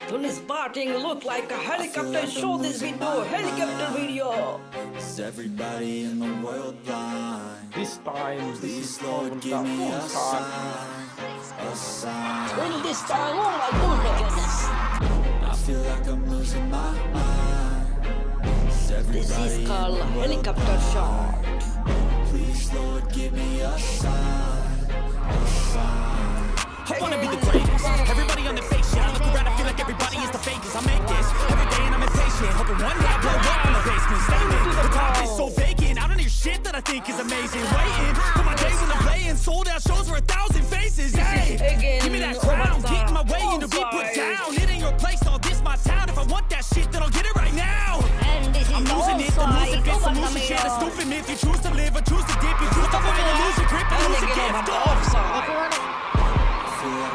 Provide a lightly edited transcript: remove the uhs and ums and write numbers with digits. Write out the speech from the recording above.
Dhoni's batting look like a helicopter. Show this video, helicopter video. Is everybody in the world blind? This time, this Please, is Lord, Lord, give me a time. sign, a sign. Dhoni this time, oh my goodness. I feel like I'm losing my mind. Is This everybody is called in the world helicopter shot. blind? Please, Lord, give me a sign, a sign. I wanna be the greatest. Everybody on the fake shit. I look around, I feel like everybody is the fakest. I make this every day and I'm impatient, hoping one day I blow up in the basement. Statement, the top is so vacant. I don't hear shit that I think is amazing. Waiting for my day when I'm playing sold out shows for 1,000 faces. Hey, Again, give me that crown, get in my way and to be put